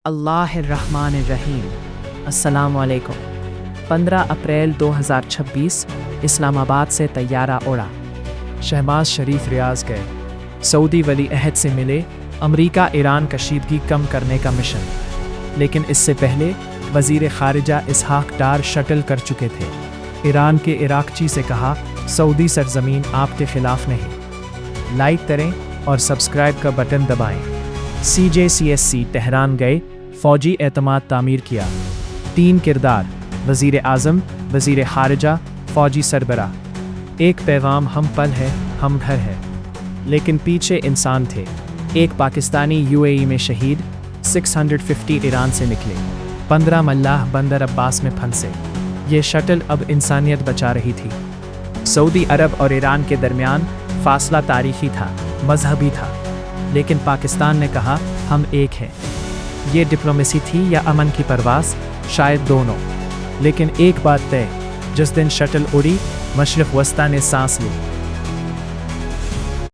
اللہ الرحمن الرحیم۔ السلام علیکم۔ 15 اپریل 2026 اسلام آباد سے طیارہ اڑا۔ شہباز شریف ریاض گئے۔ سعودی ولی عہد سے ملے۔ امریکہ ایران کشیدگی کم کرنے کا مشن۔ لیکن اس سے پہلے وزیر خارجہ اسحاق ڈار شٹل کر چکے تھے۔ ایران کے عراقچی سے کہا سعودی سرزمین آپ کے خلاف نہیں۔ لائک کریں اور سبسکرائب کا بٹن دبائیں۔ CJCSC تہران گئے، فوجی اعتماد تعمیر کیا۔ 3 کردار: وزیر اعظم، وزیر خارجہ، فوجی سربراہ۔ ایک پیغام: ہم پل ہے، ہم گھر ہے۔ لیکن پیچھے انسان تھے۔ ایک پاکستانی UAE میں شہید، 650 ایران سے نکلے، 15 ملاح بندر عباس میں پھنسے۔ یہ شٹل اب انسانیت بچا رہی تھی۔ سعودی عرب اور ایران کے درمیان فاصلہ تاریخی تھا، مذہبی تھا، لیکن پاکستان نے کہا ہم ایک ہیں۔ یہ ڈپلومیسی تھی یا امن کی پرواز؟ شاید دونوں۔ لیکن ایک بات طے، جس دن شٹل اڑی، مشرق وسطیٰ نے سانس لی۔